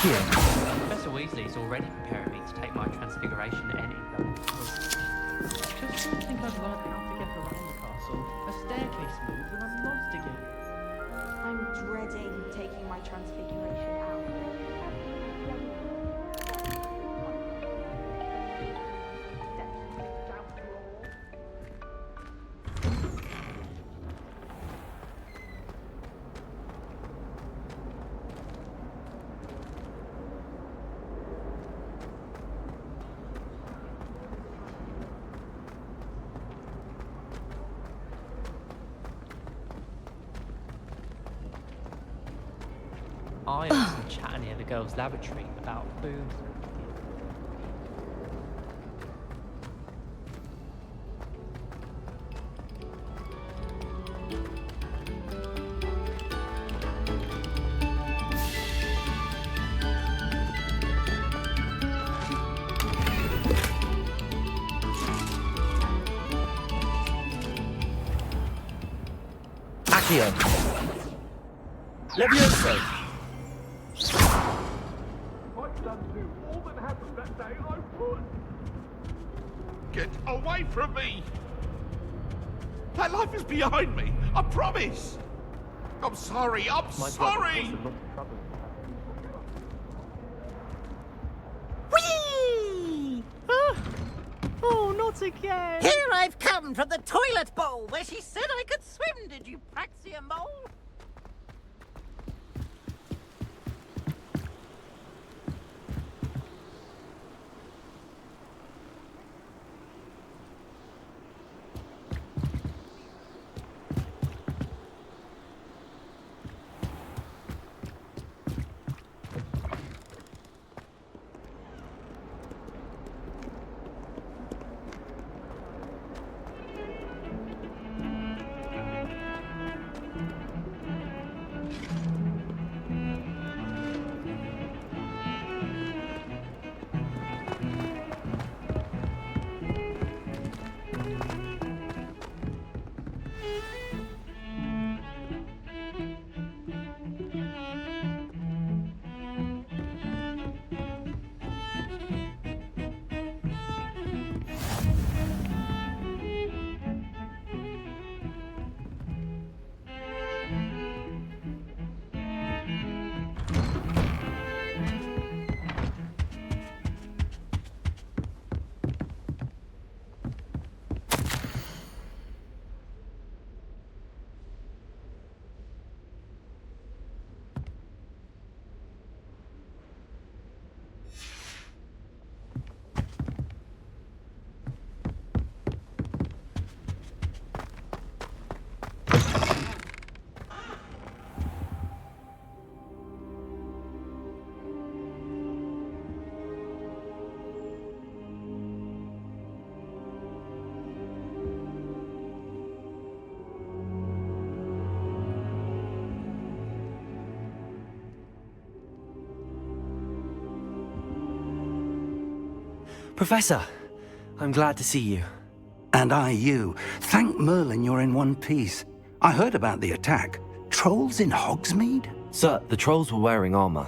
Professor Weasley is already preparing me to take my transfiguration any day. Just don't think I've learned how to get around the castle. A staircase moves and I'm lost again. I'm dreading taking my transfiguration out. I heard some chatter near the girls' lavatory about food. Accio. Levioso. Get away from me! That life is behind me, I promise! I'm sorry, I'm sorry! Whee! Oh, not again! Here I've come from the toilet bowl where she said I could swim, did you Praxia mole? Professor, I'm glad to see you. And I you. Thank Merlin you're in one piece. I heard about the attack. Trolls in Hogsmeade? Sir, the trolls were wearing armor.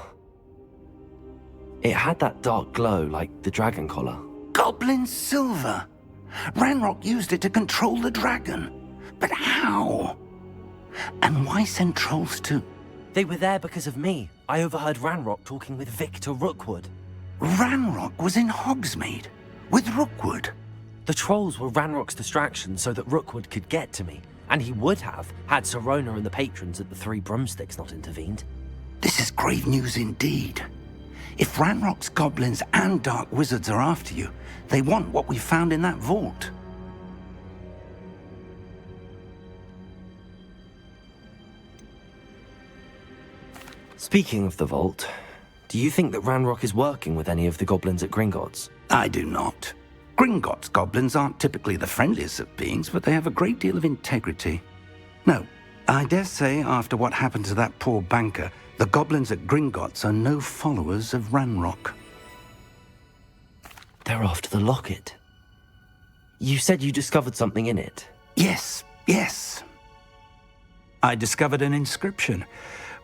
It had that dark glow like the dragon collar. Goblin silver. Ranrock used it to control the dragon. But how? And why send trolls to... They were there because of me. I overheard Ranrock talking with Victor Rookwood. Ranrock was in Hogsmeade with Rookwood. The trolls were Ranrock's distraction so that Rookwood could get to me, and he would have had Sirona and the patrons at the Three Broomsticks not intervened. This is grave news indeed. If Ranrock's goblins and dark wizards are after you, they want what we found in that vault. Speaking of the vault, do you think that Ranrock is working with any of the goblins at Gringotts? I do not. Gringotts goblins aren't typically the friendliest of beings, but they have a great deal of integrity. No, I dare say after what happened to that poor banker, the goblins at Gringotts are no followers of Ranrock. They're after the locket. You said you discovered something in it. Yes. I discovered an inscription.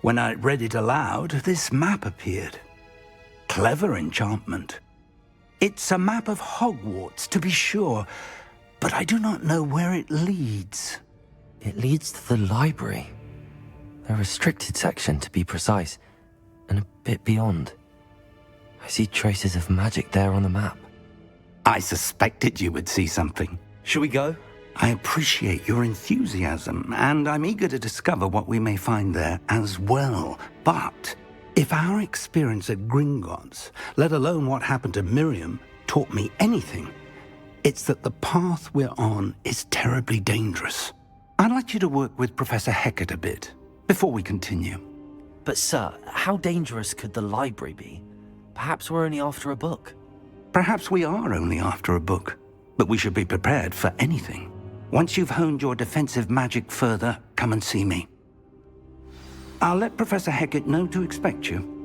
When I read it aloud, this map appeared. Clever enchantment. It's a map of Hogwarts, to be sure, but I do not know where it leads. It leads to the library. A restricted section, to be precise, and a bit beyond. I see traces of magic there on the map. I suspected you would see something. Shall we go? I appreciate your enthusiasm, and I'm eager to discover what we may find there as well. But if our experience at Gringotts, let alone what happened to Miriam, taught me anything, it's that the path we're on is terribly dangerous. I'd like you to work with Professor Hecat a bit before we continue. But sir, how dangerous could the library be? Perhaps we're only after a book. Perhaps we are only after a book, but we should be prepared for anything. Once you've honed your defensive magic further, come and see me. I'll let Professor Hecat know to expect you.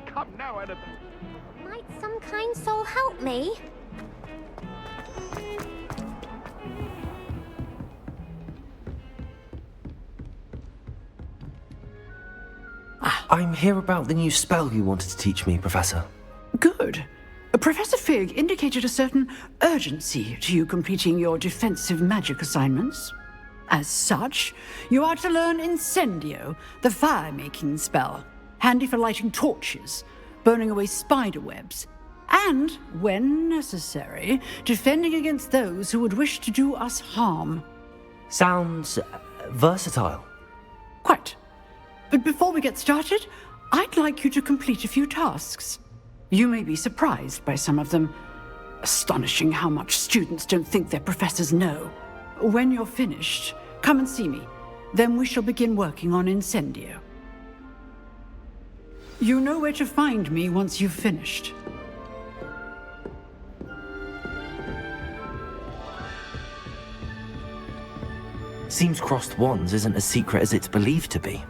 Come now, Annabelle. Might some kind soul help me? I'm here about the new spell you wanted to teach me, Professor. Good. Professor Fig indicated a certain urgency to you completing your defensive magic assignments. As such, you are to learn Incendio, the fire-making spell, handy for lighting torches, burning away spider webs, and, when necessary, defending against those who would wish to do us harm. Sounds versatile. Quite. But before we get started, I'd like you to complete a few tasks. You may be surprised by some of them. Astonishing how much students don't think their professors know. When you're finished, come and see me. Then we shall begin working on Incendio. You know where to find me once you've finished. Seems crossed wands isn't as secret as it's believed to be.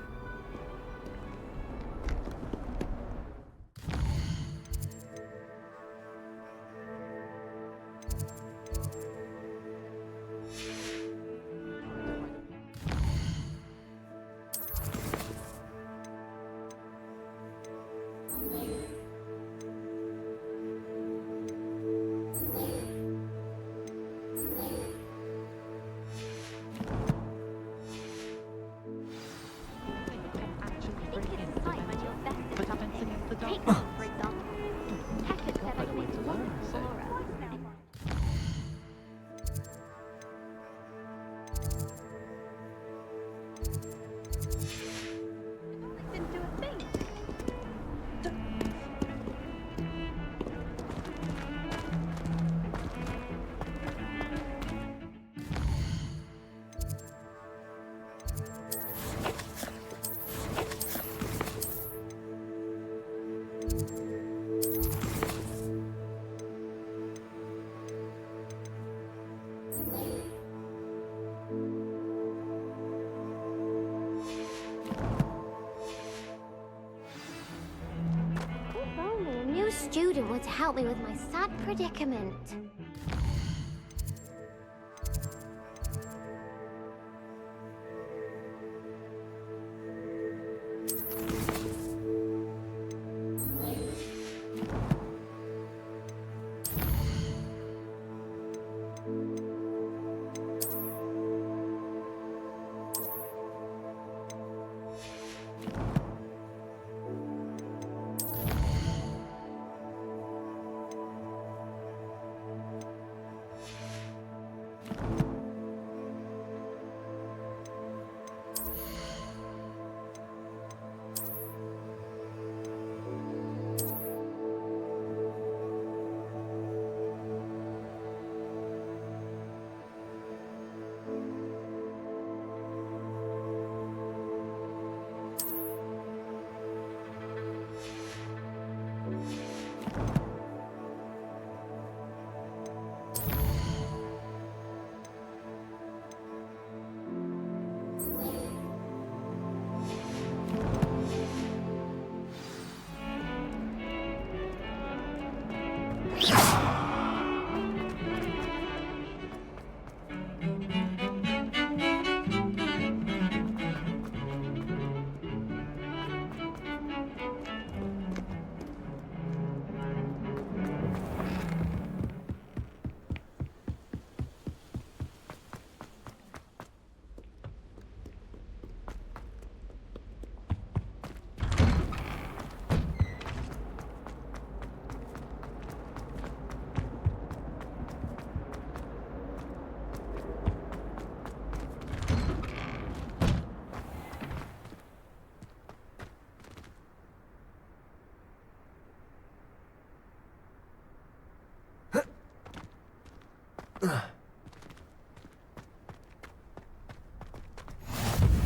student were to help me with my sad predicament.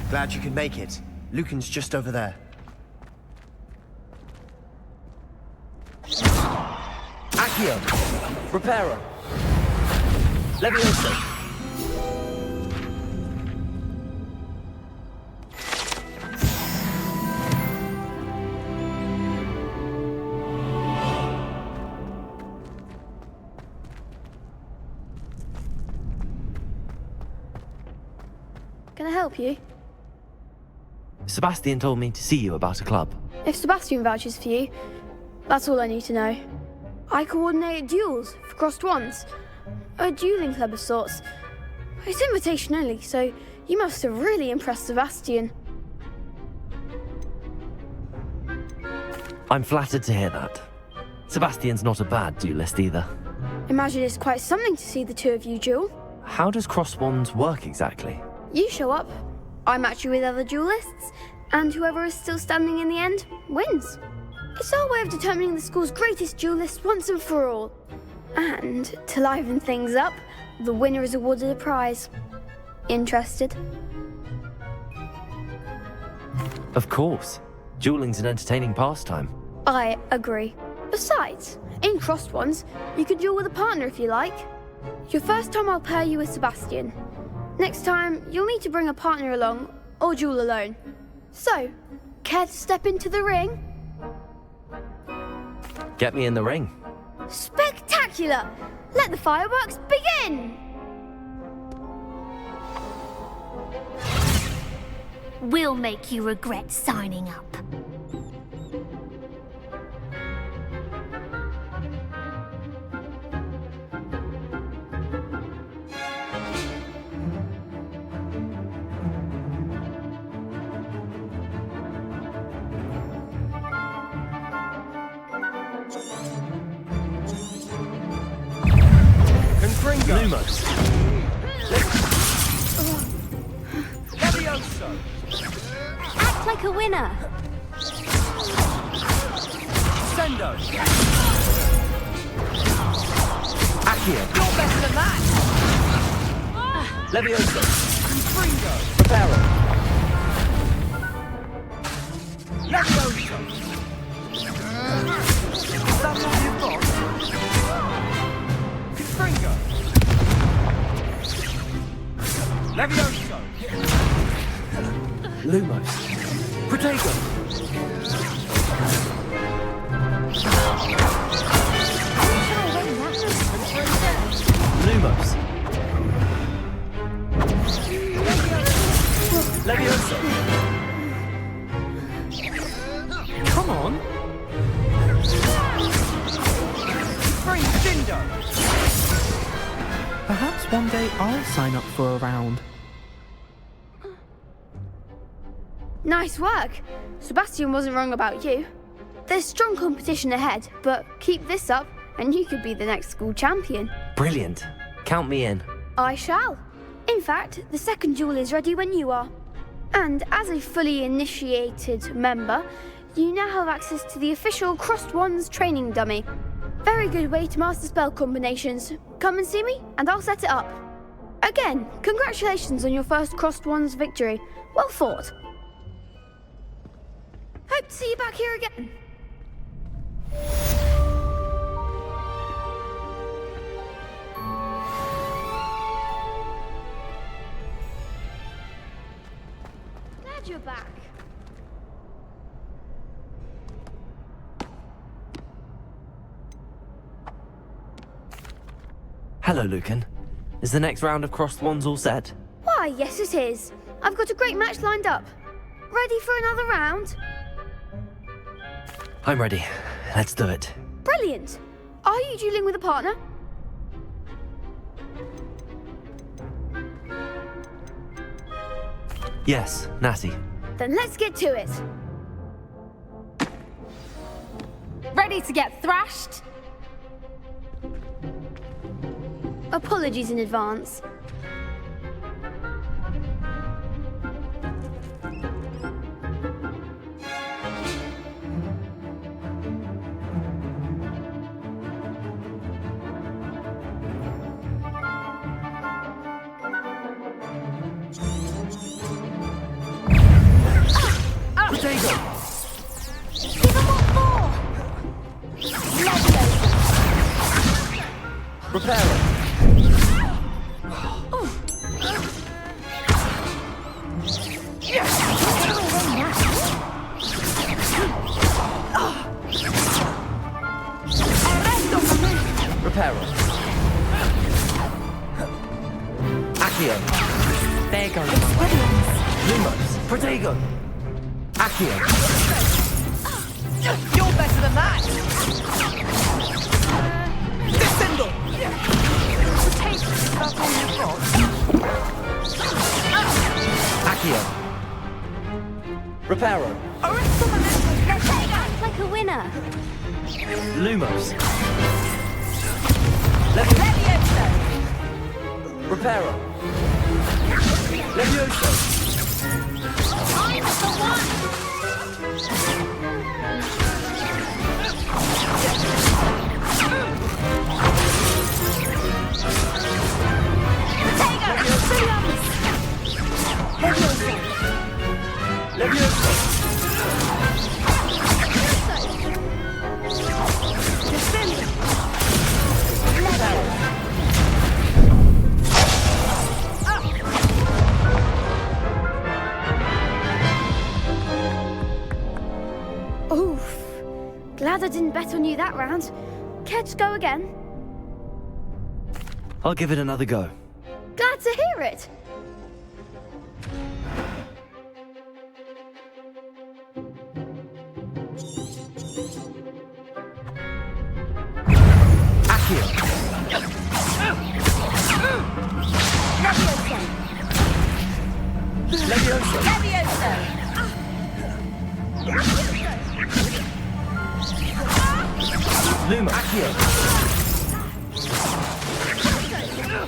Glad you could make it. Lucan's just over there. Accio! Reparo! Levioso! Can I help you? Sebastian told me to see you about a club. If Sebastian vouches for you, that's all I need to know. I coordinate duels for crossed wands. A dueling club of sorts. It's invitation only, so you must have really impressed Sebastian. I'm flattered to hear that. Sebastian's not a bad duelist either. Imagine it's quite something to see the two of you duel. How does cross wands work exactly? You show up, I match you with other duelists, and whoever is still standing in the end wins. It's our way of determining the school's greatest duelist once and for all. And to liven things up, the winner is awarded a prize. Interested? Of course. Dueling's an entertaining pastime. I agree. Besides, in crossed ones, you can duel with a partner if you like. Your first time I'll pair you with Sebastian. Next time, you'll need to bring a partner along, or duel alone. So, care to step into the ring? Get me in the ring. Spectacular! Let the fireworks begin! We'll make you regret signing up. Lumos. Levioso. Act like a winner. Sendo. Accio. You're better than that! Levioso. Fringo! Reparo. Levioso. Is that all you've got? Fringo. Levioso! Lumos! Protego! Lumos. Levioso. Come on. Free Cinder. Perhaps one day I'll sign up for a round. Nice work. Sebastian wasn't wrong about you. There's strong competition ahead, but keep this up and you could be the next school champion. Brilliant. Count me in. I shall. In fact, the second duel is ready when you are. And as a fully initiated member, you now have access to the official Crossed Wands training dummy. Very good way to master spell combinations. Come and see me, and I'll set it up. Again, congratulations on your first Crossed Wands victory. Well fought. Hope to see you back here again. Glad you're back. Hello, Lucan. Is the next round of Crossed Wands all set? Why, yes it is. I've got a great match lined up. Ready for another round? I'm ready. Let's do it. Brilliant. Are you dueling with a partner? Yes, Natty. Then let's get to it. Ready to get thrashed? Apologies in advance. Prepare it. Reparo. Accio. There goes. Lumos. Protego. Accio. You're better than that! Descendo. Accio. Reparo. Like a winner. Lumos. Levioso! Reparo. Levioso. I'm the one! Levioso. Oof. Glad I didn't bet on you that round. Care to go again? I'll give it another go. Glad to hear it. Accio. Levioso. Levioso! Luma. Accio.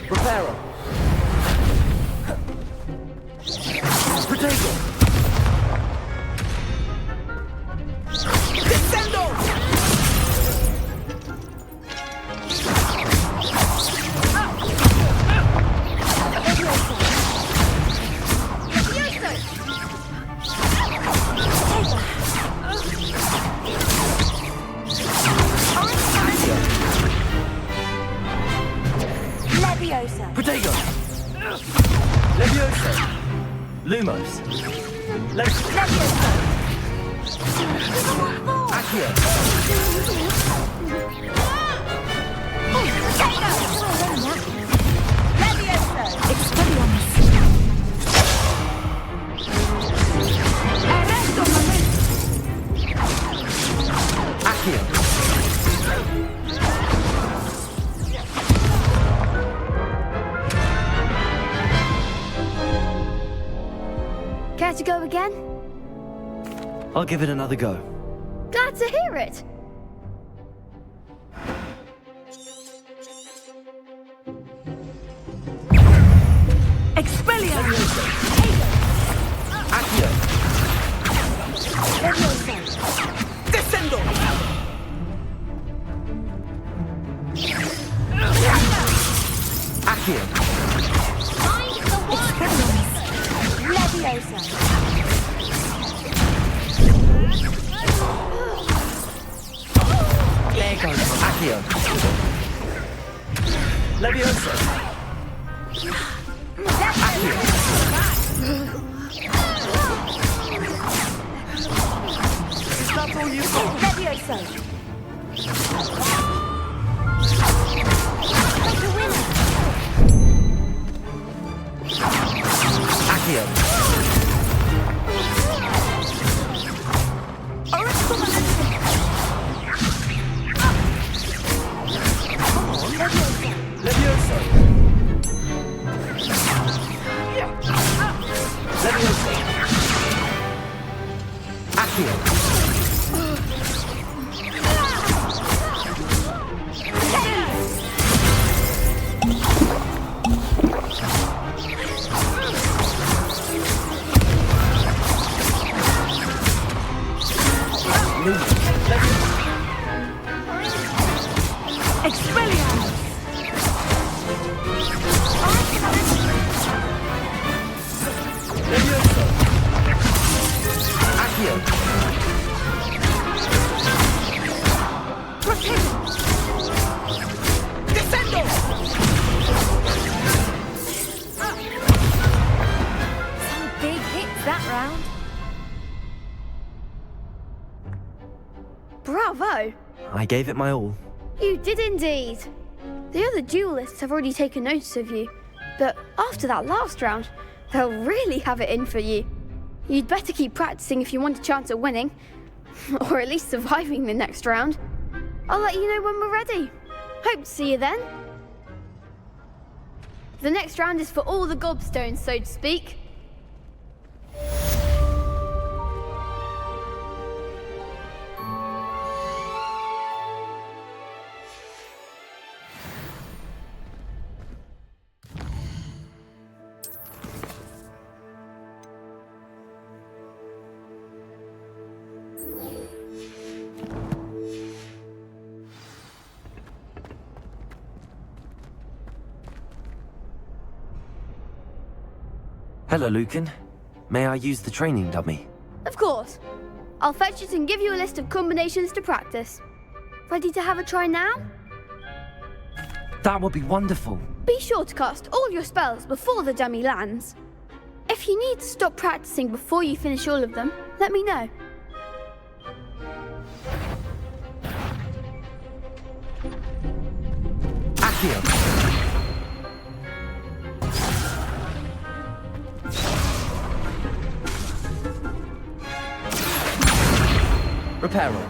Reparo. Protego. Descendo. Levioso! Protego. Levioso. Lumos. Levioso! Accio. Care to go again? I'll give it another go. Glad to hear it. Expelliarmus! Accio. Descendo! Accio. Leviosa. Lego. Accio. Leviosa. Is that all you've got? Leviosa. Accio. Leviosa. Leviosa. Accio. Expelliarmus. Leviosa. Accio. Descendo! Some big hits that round. Bravo! I gave it my all. You did indeed. The other duelists have already taken notice of you, but after that last round, they'll really have it in for you. You'd better keep practicing if you want a chance at winning, or at least surviving the next round. I'll let you know when we're ready. Hope to see you then. The next round is for all the gobstones, so to speak. Hello, Lucan. May I use the training dummy? Of course. I'll fetch it and give you a list of combinations to practice. Ready to have a try now? That would be wonderful. Be sure to cast all your spells before the dummy lands. If you need to stop practicing before you finish all of them, let me know. Accio. Reparo.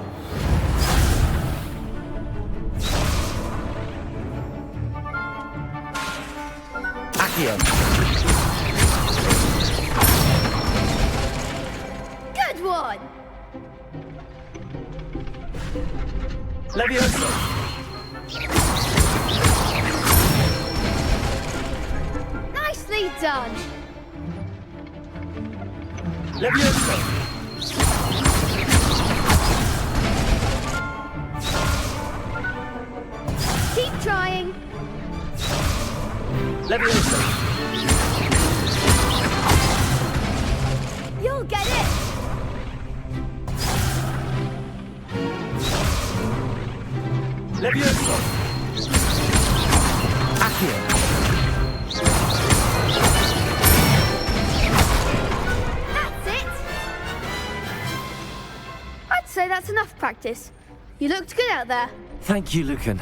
Accio. Good one! Leviosa. Nicely done! Leviosa. Keep trying! Leviosa. You'll get it! Leviosa. Accio. That's it! that's enough practice. You looked good out there. Thank you, Lucan.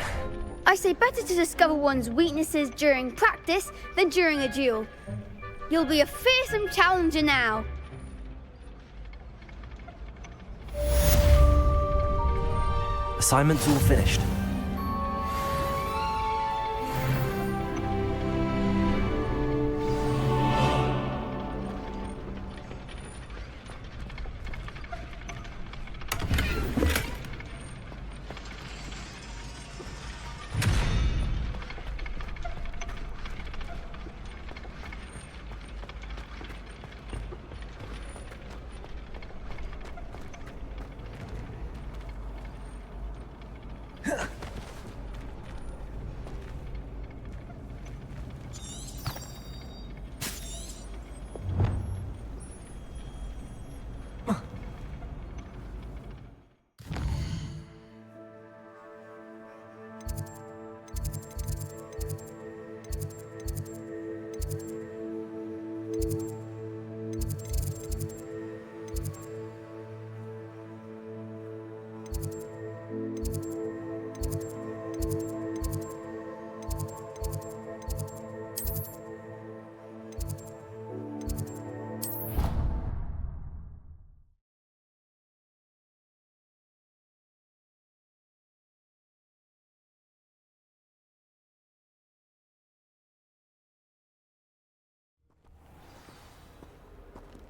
I say better to discover one's weaknesses during practice than during a duel. You'll be a fearsome challenger now. Assignment's all finished.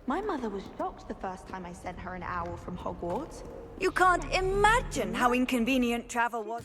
My mother was shocked the first time I sent her an owl from Hogwarts. You can't imagine how inconvenient travel was.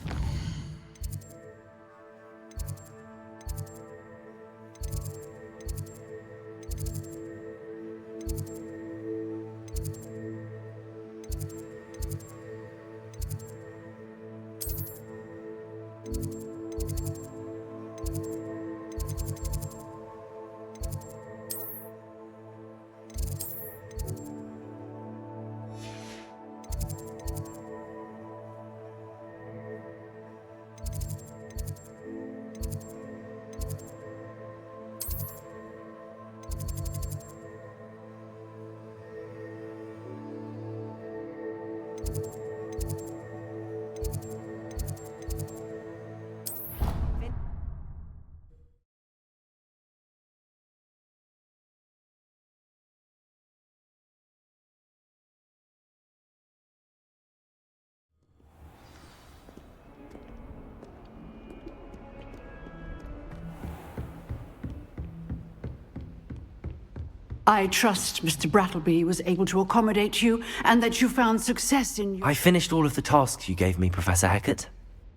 I trust Mr. Brattleby was able to accommodate you and that you found success in your... I finished all of the tasks you gave me, Professor Hecat.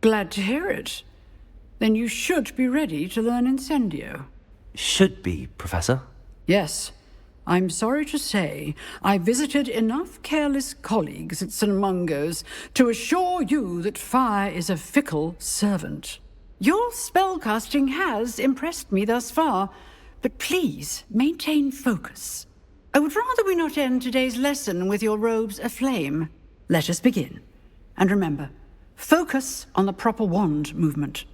Glad to hear it. Then you should be ready to learn Incendio. Should be, Professor. Yes. I'm sorry to say, I visited enough careless colleagues at St. Mungo's to assure you that fire is a fickle servant. Your spellcasting has impressed me thus far, but please maintain focus. I would rather we not end today's lesson with your robes aflame. Let us begin. And remember, focus on the proper wand movement.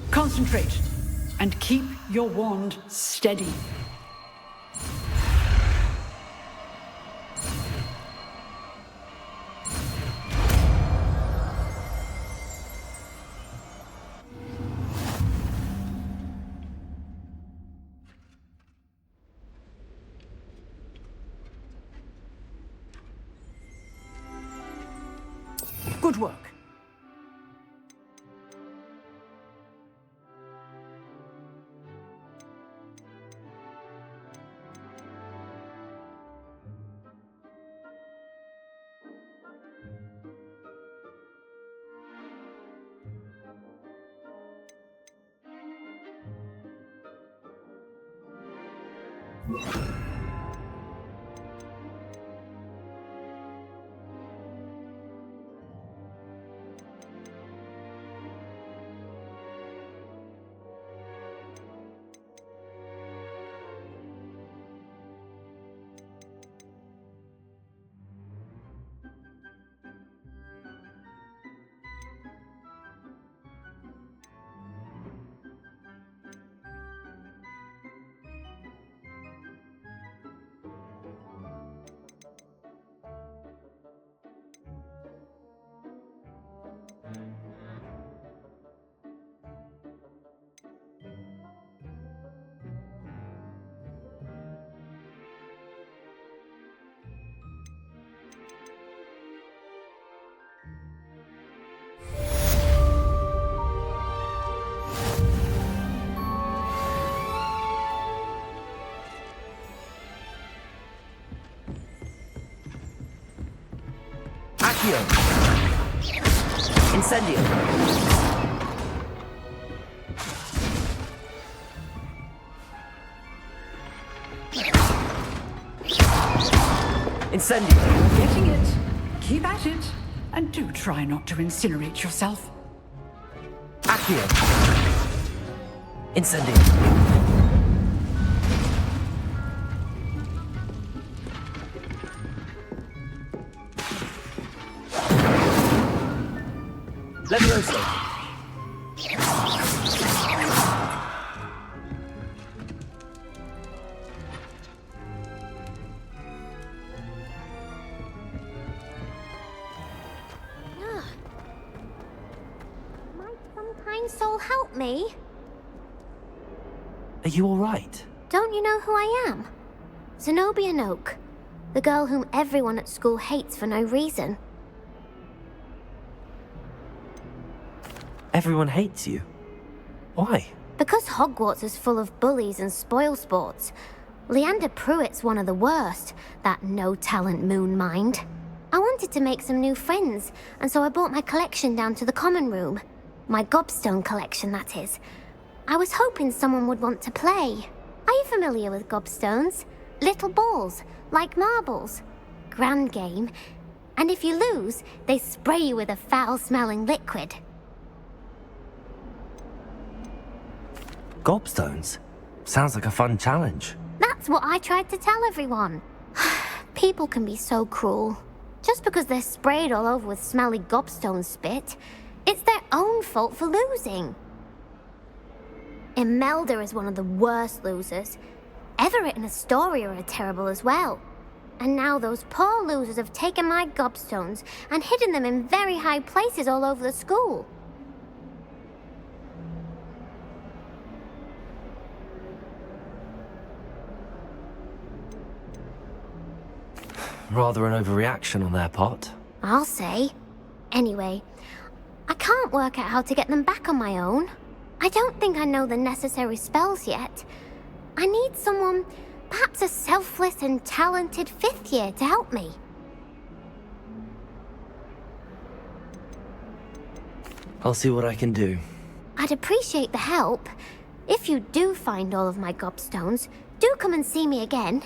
Concentrate and keep your wand steady. Good work. Accio. Incendio. Incendio. Getting it. Keep at it. And do try not to incinerate yourself. Accio. Incendio. Levioso. Might some kind soul help me? Are you all right? Don't you know who I am? Zenobia Noak, the girl whom everyone at school hates for no reason. Everyone hates you. Why? Because Hogwarts is full of bullies and spoilsports. Leander Pruitt's one of the worst, that no-talent moon mind. I wanted to make some new friends, and so I brought my collection down to the common room. My gobstone collection, that is. I was hoping someone would want to play. Are you familiar with gobstones? Little balls, like marbles. Grand game. And if you lose, they spray you with a foul-smelling liquid. Gobstones? Sounds like a fun challenge. That's what I tried to tell everyone. People can be so cruel. Just because they're sprayed all over with smelly gobstone spit, it's their own fault for losing. Imelda is one of the worst losers. Everett and Astoria are terrible as well. And now those poor losers have taken my gobstones and hidden them in very high places all over the school. Rather an overreaction on their part. I'll say. Anyway, I can't work out how to get them back on my own. I don't think I know the necessary spells yet. I need someone, perhaps a selfless and talented fifth year to help me. I'll see what I can do. I'd appreciate the help. If you do find all of my gobstones, do come and see me again.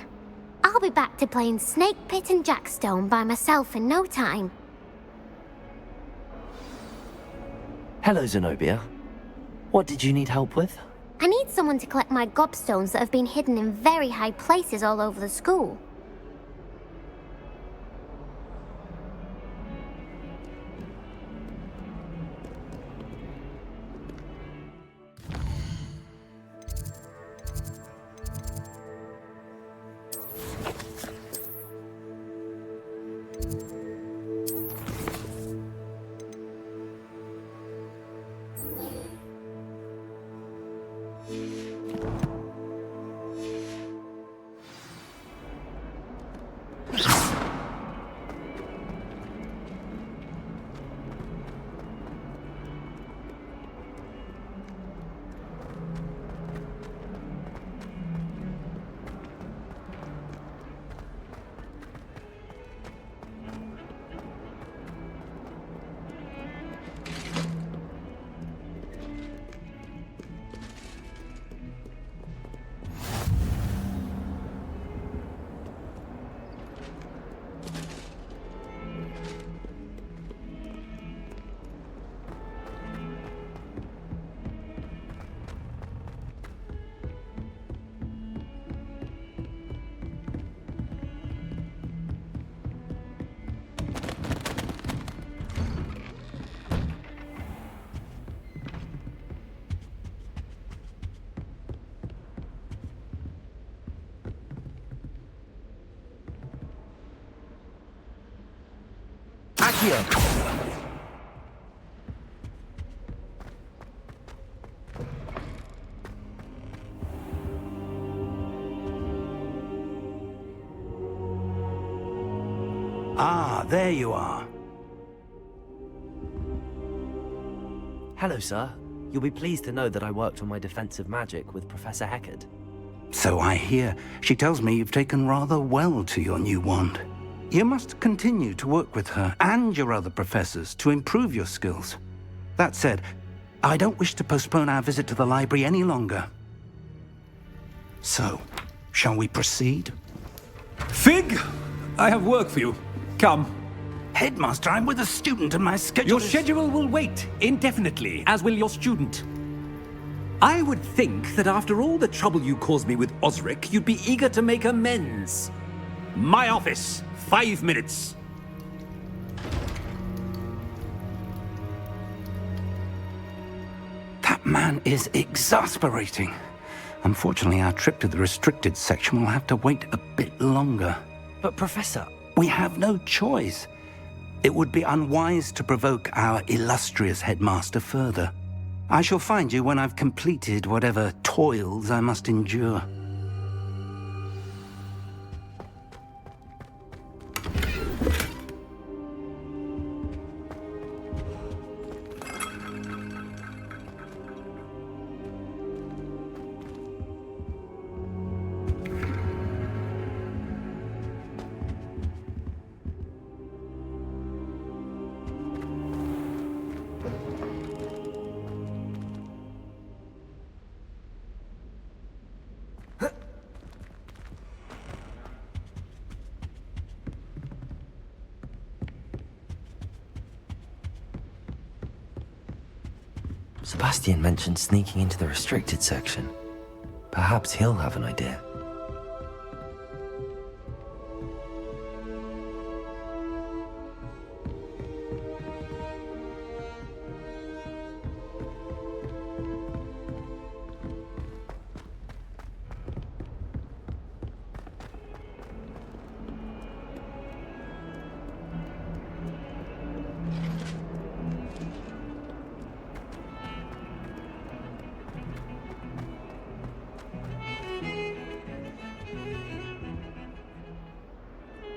I'll be back to playing Snake Pit and Jackstone by myself in no time. Hello, Zenobia. What did you need help with? I need someone to collect my gobstones that have been hidden in very high places all over the school. Accio. Ah, there you are. Hello, sir. You'll be pleased to know that I worked on my defensive magic with Professor Heckard. So I hear. She tells me you've taken rather well to your new wand. You must continue to work with her and your other professors to improve your skills. That said, I don't wish to postpone our visit to the library any longer. So, shall we proceed? Fig! I have work for you. Come. Headmaster, I'm with a student and my schedule Your schedule will wait indefinitely, as will your student. I would think that after all the trouble you caused me with Osric, you'd be eager to make amends. My office, 5 minutes. That man is exasperating. Unfortunately, our trip to the restricted section will have to wait a bit longer. But Professor... We have no choice. It would be unwise to provoke our illustrious headmaster further. I shall find you when I've completed whatever toils I must endure. Sebastian mentioned sneaking into the restricted section. Perhaps he'll have an idea.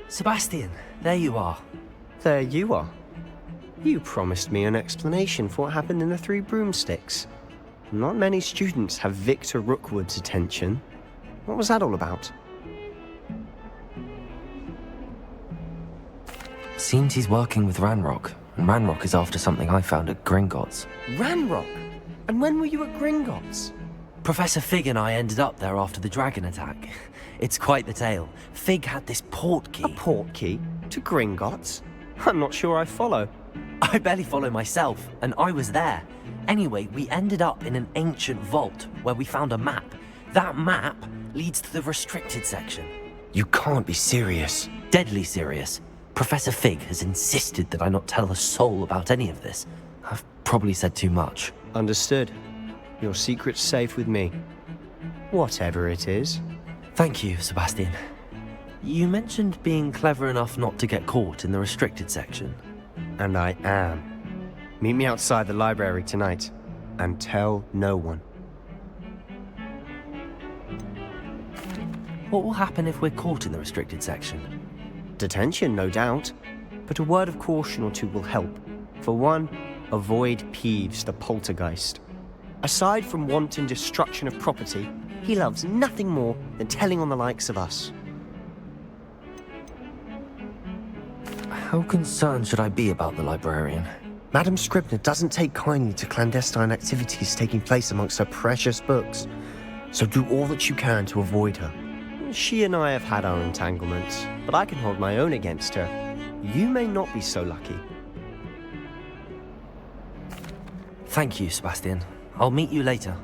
Sebastian, there you are. There you are. You promised me an explanation for what happened in the Three Broomsticks. Not many students have Victor Rookwood's attention. What was that all about? Seems he's working with Ranrock, and Ranrock is after something I found at Gringotts. Ranrock? And when were you at Gringotts? Professor Fig and I ended up there after the dragon attack. It's quite the tale. Fig had this port key. A port key? To Gringotts? I'm not sure I follow. I barely follow myself, and I was there. Anyway, we ended up in an ancient vault where we found a map. That map leads to the restricted section. You can't be serious. Deadly serious. Professor Fig has insisted that I not tell a soul about any of this. I've probably said too much. Understood. Your secret's safe with me. Whatever it is. Thank you, Sebastian. You mentioned being clever enough not to get caught in the restricted section. And I am. Meet me outside the library tonight, and tell no one. What will happen if we're caught in the restricted section? Detention, no doubt. But a word of caution or two will help. For one, avoid Peeves, the poltergeist. Aside from wanton destruction of property, he loves nothing more than telling on the likes of us. How concerned should I be about the librarian? Madame Scribner doesn't take kindly to clandestine activities taking place amongst her precious books, so do all that you can to avoid her. She and I have had our entanglements, but I can hold my own against her. You may not be so lucky. Thank you, Sebastian. I'll meet you later.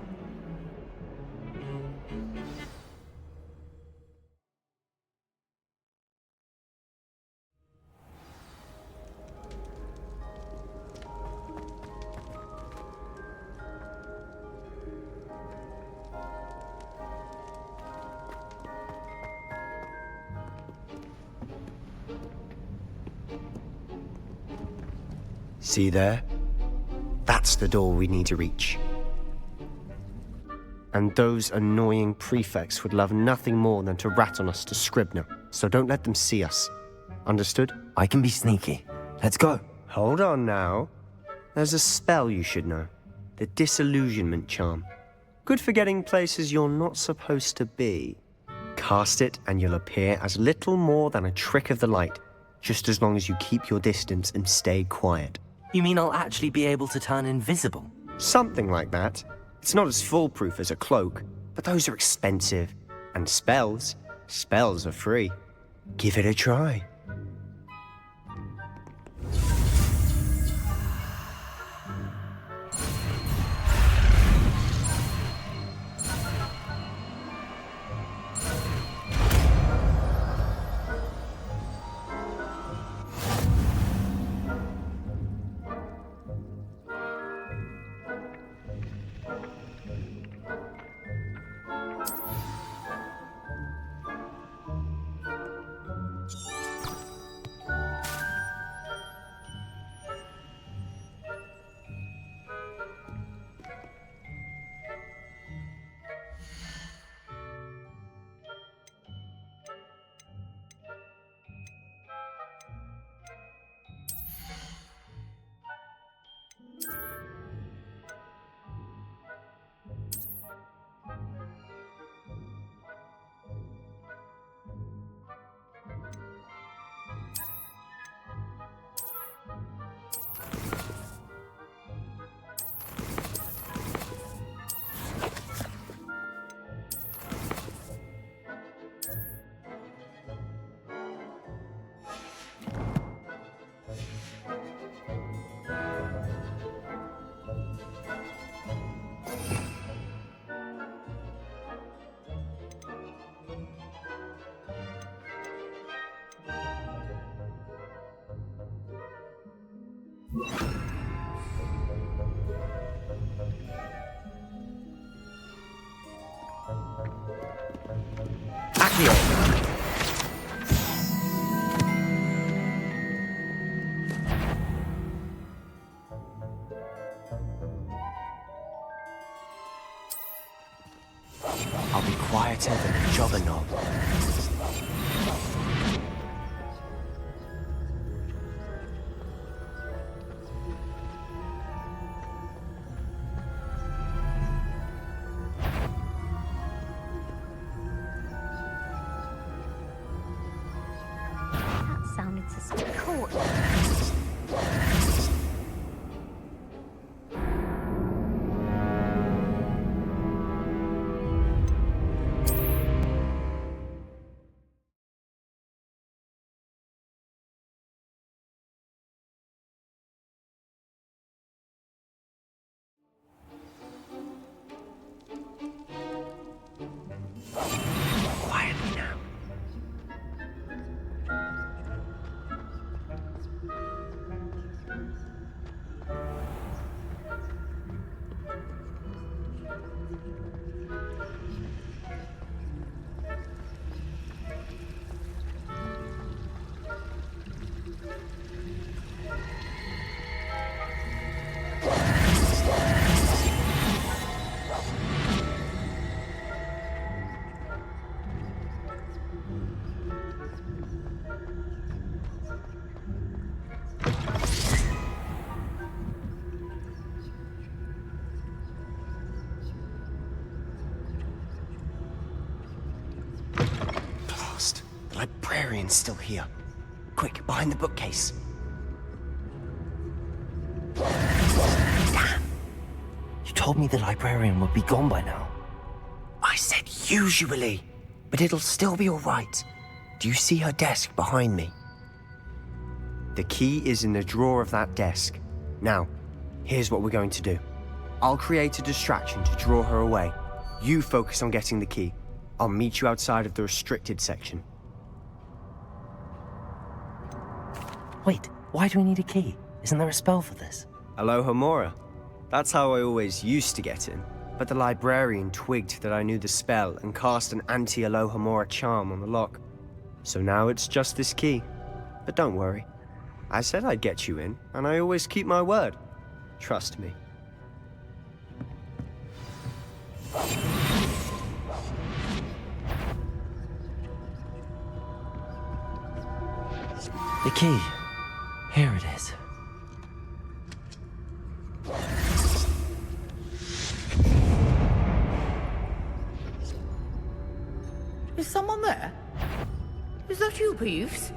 See there? That's the door we need to reach. And those annoying prefects would love nothing more than to rat on us to Scribner, so don't let them see us. Understood? I can be sneaky. Let's go. Hold on now. There's a spell you should know. The Disillusionment Charm. Good for getting places you're not supposed to be. Cast it and you'll appear as little more than a trick of the light, just as long as you keep your distance and stay quiet. You mean I'll actually be able to turn invisible? Something like that. It's not as foolproof as a cloak, but those are expensive. And spells are free. Give it a try. I'll be quieter than a juggernaut. That sounded suspicious. Cool. Quietly now. Blast. The librarian's still here. Quick, behind the bookcase. Damn. You told me the librarian would be gone by now. I said usually, but it'll still be all right. Do you see her desk behind me? The key is in the drawer of that desk. Now, here's what we're going to do. I'll create a distraction to draw her away. You focus on getting the key. I'll meet you outside of the restricted section. Wait, why do we need a key? Isn't there a spell for this? Alohomora. That's how I always used to get in. But the librarian twigged that I knew the spell and cast an anti-Alohomora charm on the lock. So now it's just this key. But don't worry. I said I'd get you in, and I always keep my word. Trust me. The key. Here it is. Is someone there? Is that you, Peeves?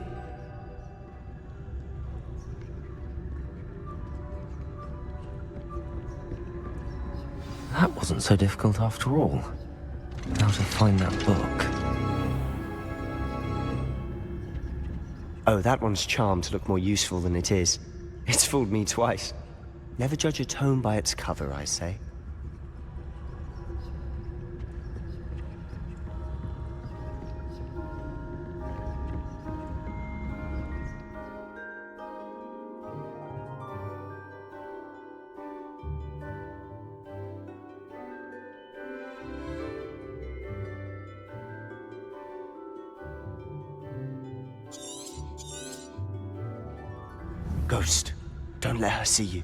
That wasn't so difficult after all. How to find that book. Oh, that one's charmed to look more useful than it is. It's fooled me twice. Never judge a tome by its cover, I say. Ghost, don't let her see you.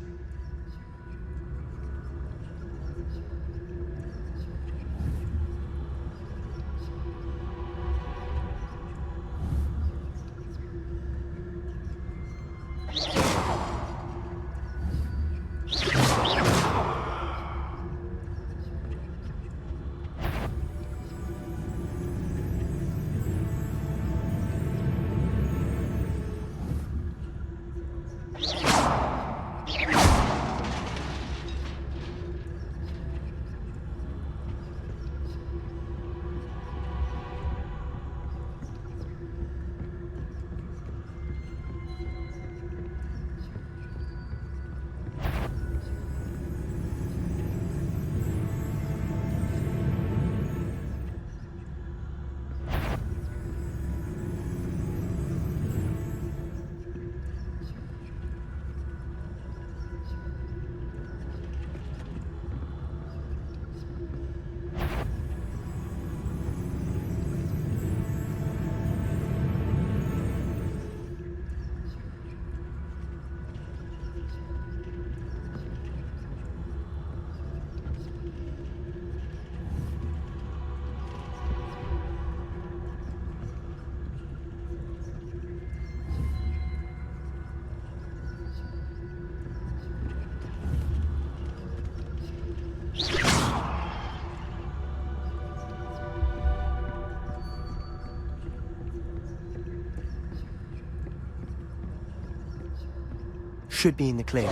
Should be in the clear.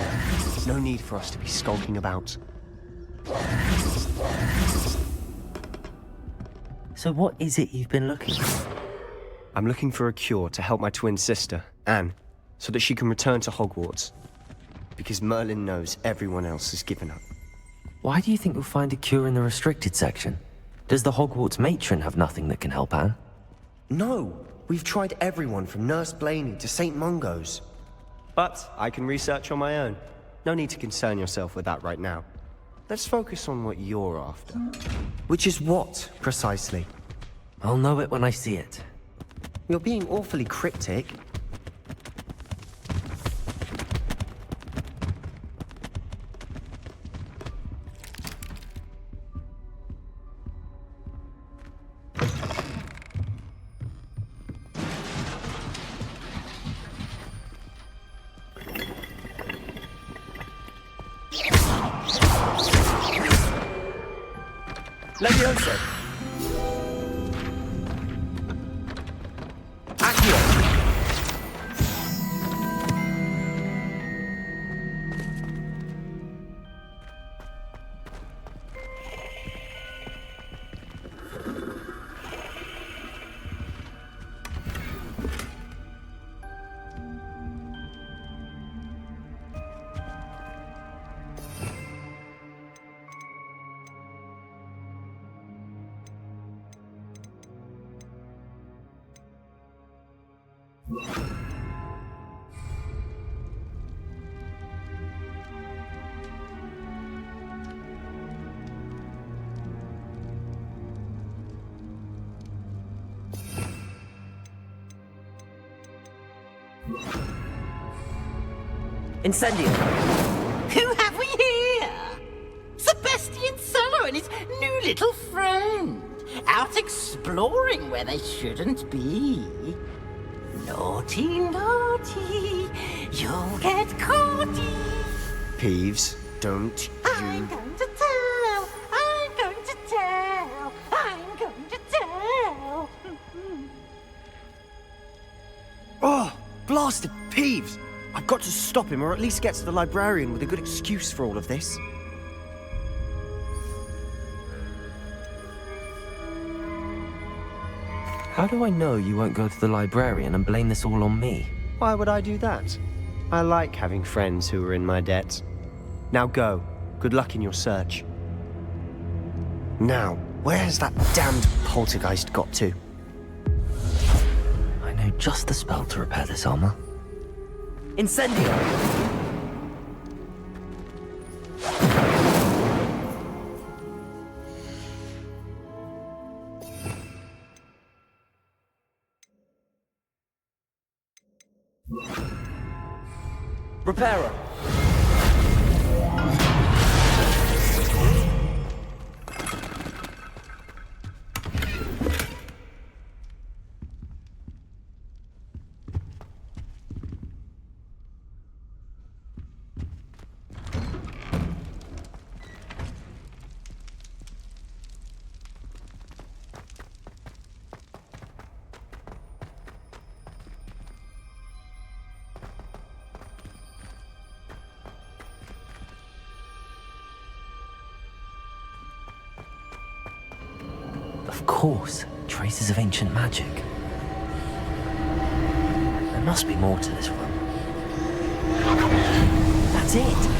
No need for us to be skulking about. So what is it you've been looking for? I'm looking for a cure to help my twin sister, Anne, so that she can return to Hogwarts. Because Merlin knows everyone else has given up. Why do you think we'll find a cure in the restricted section? Does the Hogwarts matron have nothing that can help Anne? No! We've tried everyone from Nurse Blaney to St. Mungo's. But I can research on my own. No need to concern yourself with that right now. Let's focus on what you're after. Which is what, precisely? I'll know it when I see it. You're being awfully cryptic. Leviosa! Accio! Incendio! Who have we here? Sebastian Sallow and his new little friend. Out exploring where they shouldn't be. Naughty, naughty, you'll get caughty. Peeves, don't I'm going to tell, I'm going to tell, I'm going to tell. Oh, blasted Peeves! I've got to stop him, or at least get to the librarian with a good excuse for all of this. How do I know you won't go to the librarian and blame this all on me? Why would I do that? I like having friends who are in my debt. Now go. Good luck in your search. Now, where has that damned poltergeist got to? I know just the spell to repair this armor. Incendio! Reparo! Of course, traces of ancient magic. There must be more to this one. That's it!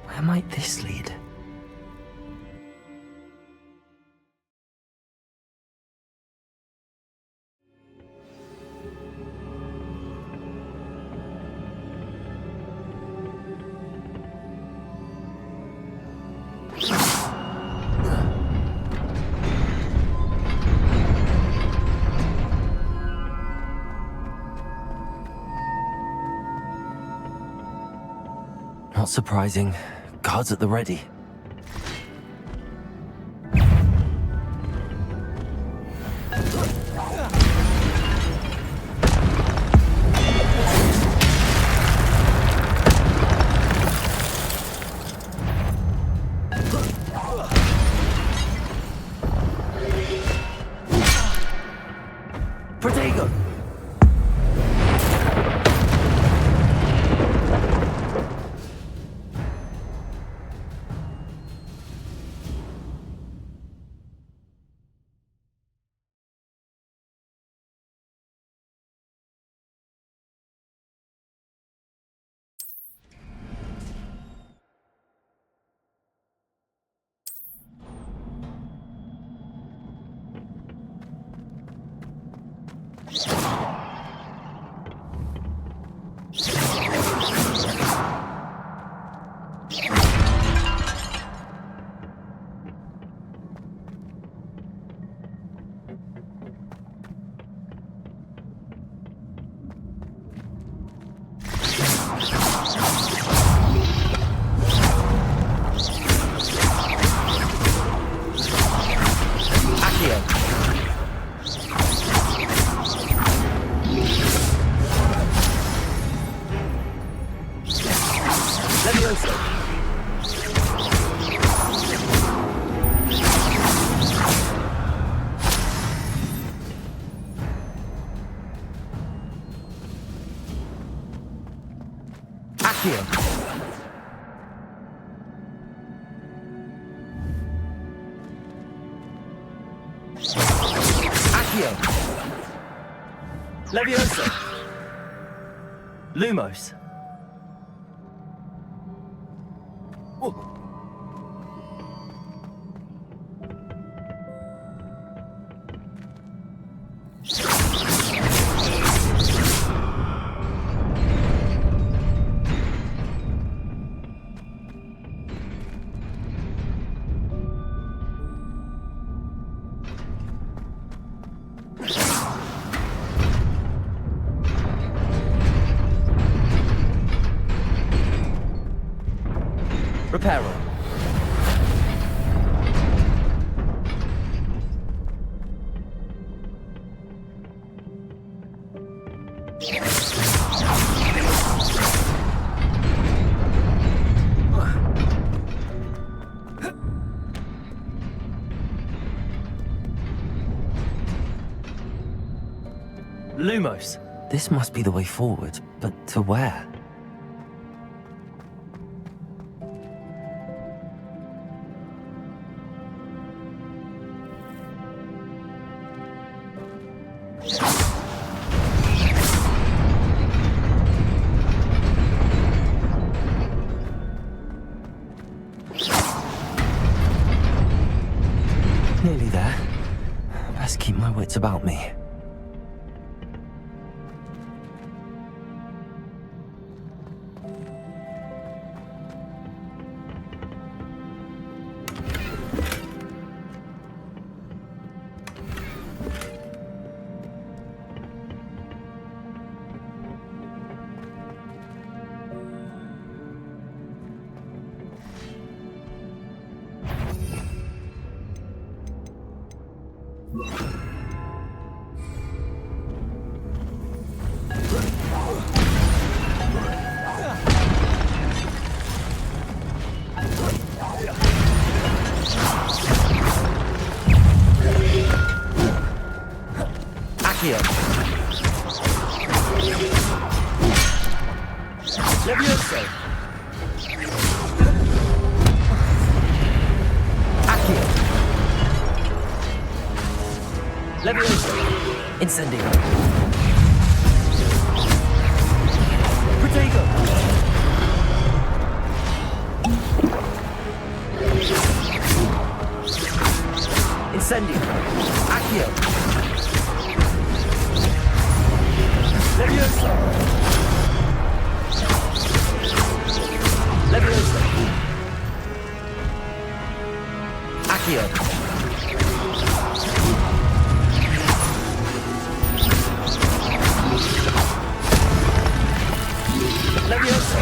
Where might this lead? Not surprising. Guards at the ready. Protego! Leviosa! Lumos! Oh. peril. Lumos. This must be the way forward, but to where? Nearly there. Best keep my wits about me. Accio. Levioso. Accio. Levioso. Incendio. Protego. Incendio. Accio. Levioso. Levioso. Accio. Levioso.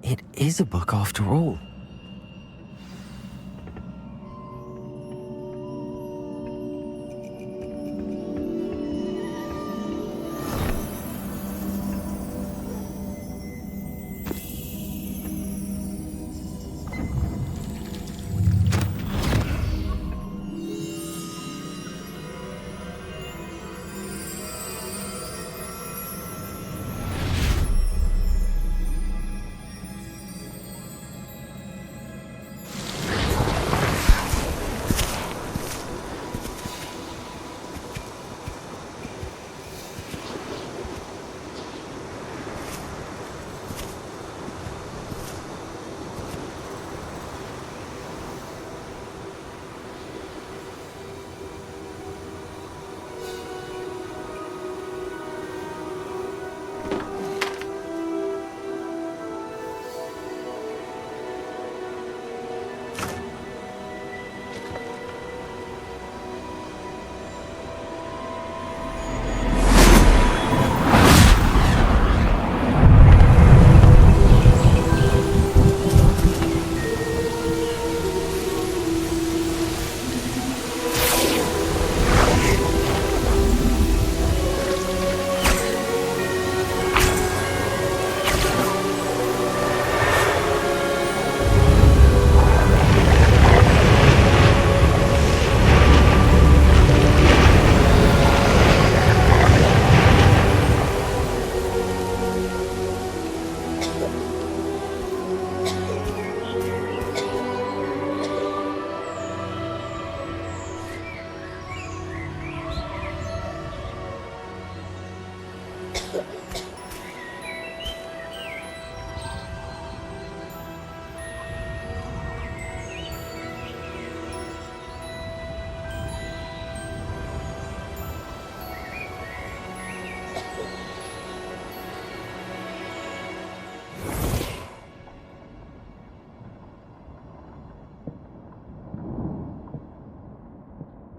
It is a book after all.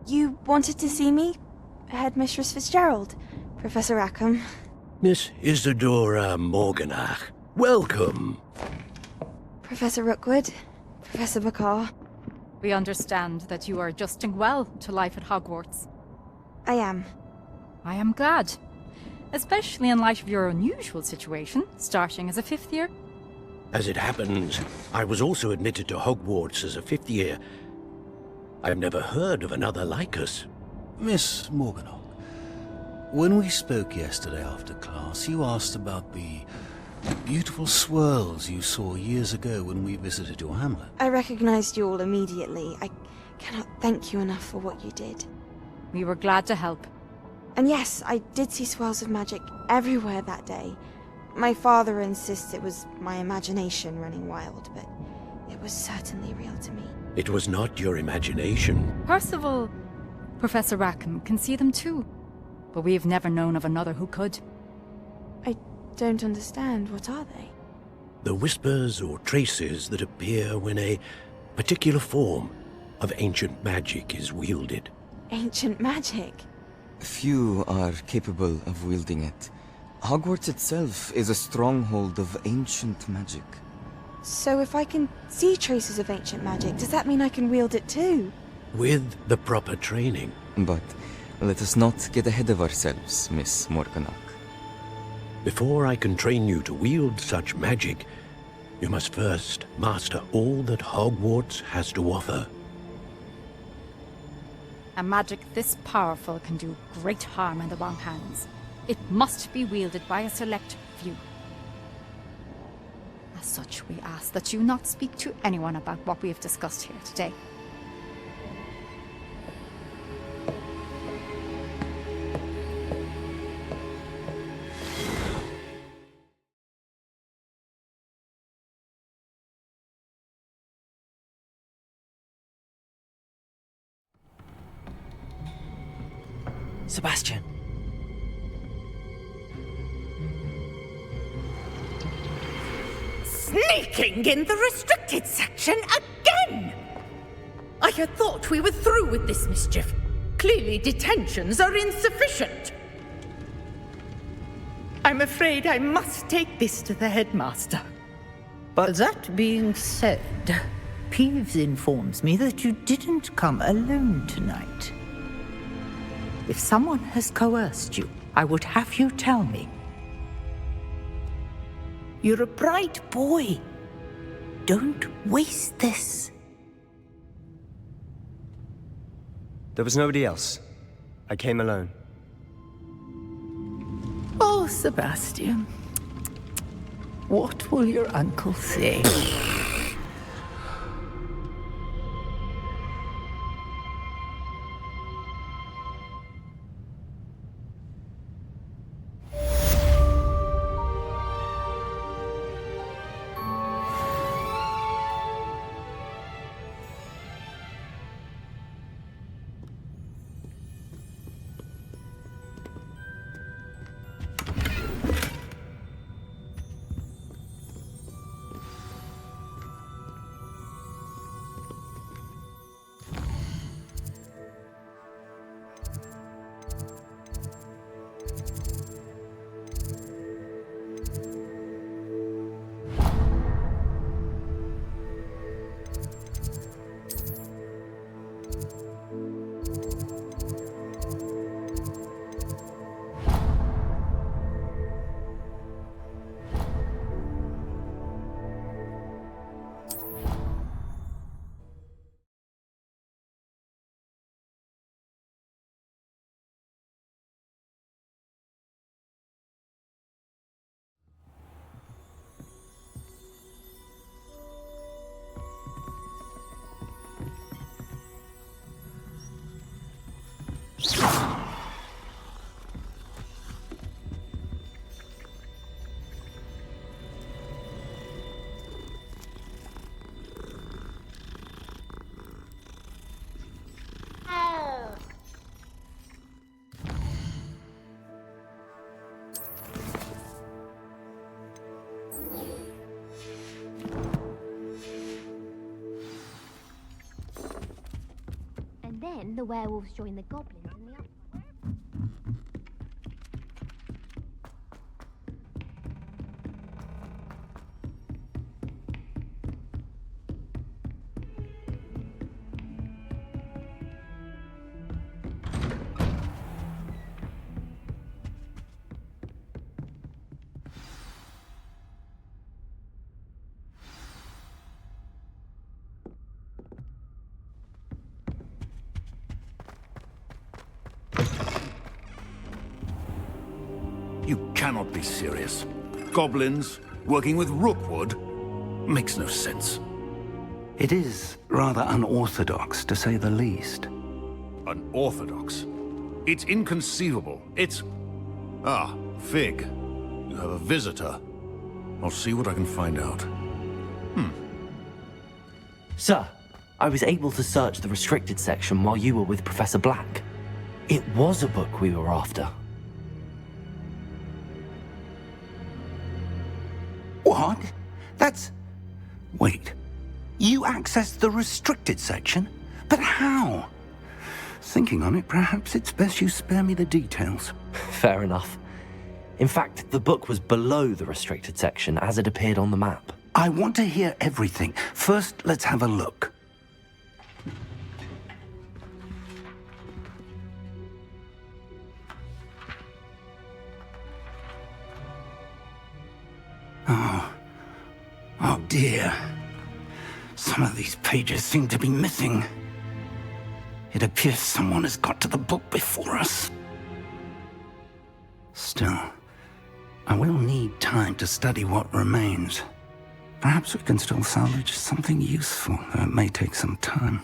You wanted to see me? Headmistress Fitzgerald, Professor Rackham. Miss Isadora Morganach, welcome. Professor Rookwood, Professor Bakar. We understand that you are adjusting well to life at Hogwarts. I am. I am glad. Especially in light of your unusual situation, starting as a 5th year. As it happens, I was also admitted to Hogwarts as a 5th year. I've never heard of another like us. Miss Morganach, when we spoke yesterday after class, you asked about the beautiful swirls you saw years ago when we visited your hamlet. I recognized you all immediately. I cannot thank you enough for what you did. We were glad to help. And yes, I did see swirls of magic everywhere that day. My father insists it was my imagination running wild, but it was certainly real to me. It was not your imagination. Percival, Professor Rackham can see them too. But we have never known of another who could. I don't understand. What are they? The whispers or traces that appear when a particular form of ancient magic is wielded. Ancient magic? Few are capable of wielding it. Hogwarts itself is a stronghold of ancient magic. So if I can see traces of ancient magic, does that mean I can wield it too? With the proper training. But let us not get ahead of ourselves, Miss Morganach. Before I can train you to wield such magic, you must first master all that Hogwarts has to offer. A magic this powerful can do great harm in the wrong hands. It must be wielded by a select few. As such, we ask that you not speak to anyone about what we have discussed here today. Sebastian. Sneaking in the restricted section again! I had thought we were through with this mischief. Clearly detentions are insufficient. I'm afraid I must take this to the headmaster. But that being said, Peeves informs me that you didn't come alone tonight. If someone has coerced you, I would have you tell me. You're a bright boy. Don't waste this. There was nobody else. I came alone. Oh, Sebastian. What will your uncle say? the werewolves join the goblins in the uprising. You cannot be serious. Goblins working with Rookwood? Makes no sense. It is rather unorthodox, to say the least. Unorthodox? It's inconceivable. It's... Ah, Fig. You have a visitor. I'll see what I can find out. Sir, I was able to search the restricted section while you were with Professor Black. It was a book we were after. What? That's... Wait. You accessed the restricted section? But how? Thinking on it, perhaps it's best you spare me the details. Fair enough. In fact, the book was below the restricted section as it appeared on the map. I want to hear everything. First, let's have a look. Oh dear. Some of these pages seem to be missing. It appears someone has got to the book before us. Still, I will need time to study what remains. Perhaps we can still salvage something useful, though it may take some time.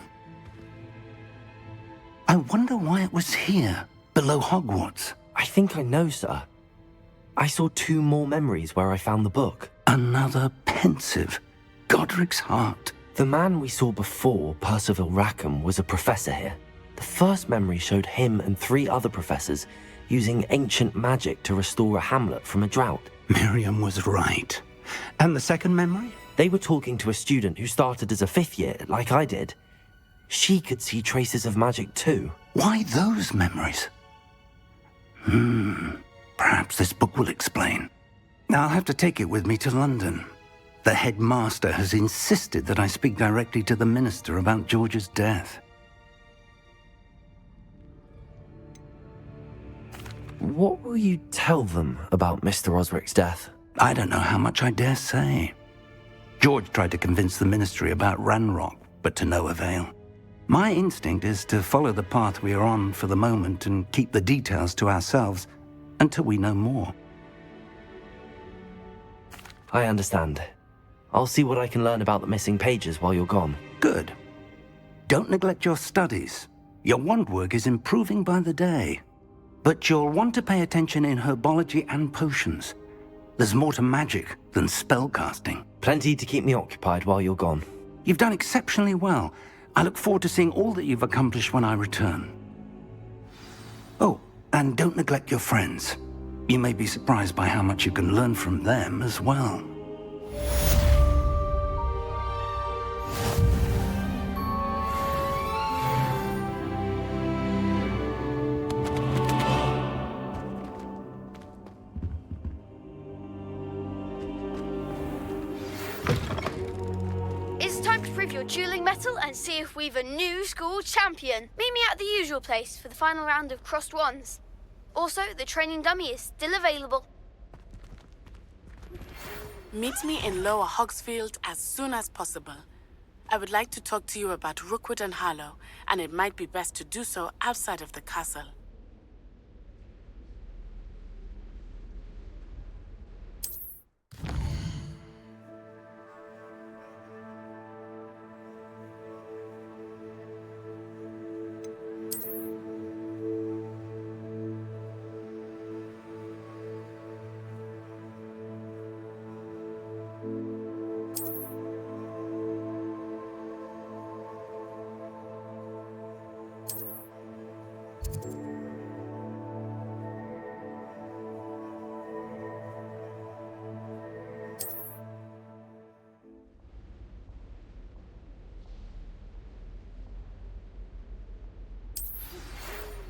I wonder why it was here, below Hogwarts. I think I know, sir. I saw 2 more memories where I found the book. Another pensive. Godric's heart. The man we saw before, Percival Rackham, was a professor here. The first memory showed him and 3 other professors using ancient magic to restore a hamlet from a drought. Miriam was right. And the second memory? They were talking to a student who started as a 5th year, like I did. She could see traces of magic too. Why those memories? Perhaps this book will explain. I'll have to take it with me to London. The headmaster has insisted that I speak directly to the minister about George's death. What will you tell them about Mr. Osric's death? I don't know how much I dare say. George tried to convince the ministry about Ranrock, but to no avail. My instinct is to follow the path we are on for the moment and keep the details to ourselves until we know more. I understand. I'll see what I can learn about the missing pages while you're gone. Good. Don't neglect your studies. Your wand work is improving by the day. But you'll want to pay attention in herbology and potions. There's more to magic than spellcasting. Plenty to keep me occupied while you're gone. You've done exceptionally well. I look forward to seeing all that you've accomplished when I return. Oh, and don't neglect your friends. You may be surprised by how much you can learn from them as well. It's time to prove your dueling mettle and see if we've a new school champion. Meet me at the usual place for the final round of crossed wands. Also, the training dummy is still available. Meet me in Lower Hogsfield as soon as possible. I would like to talk to you about Rookwood and Harlow, and it might be best to do so outside of the castle.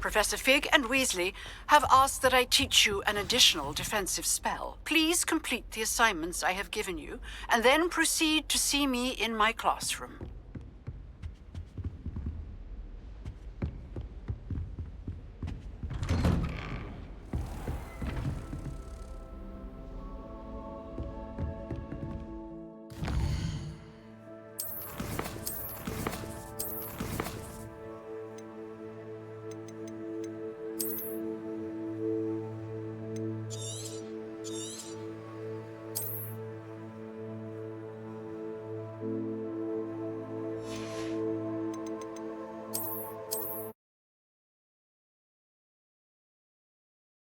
Professor Fig and Weasley have asked that I teach you an additional defensive spell. Please complete the assignments I have given you, and then proceed to see me in my classroom.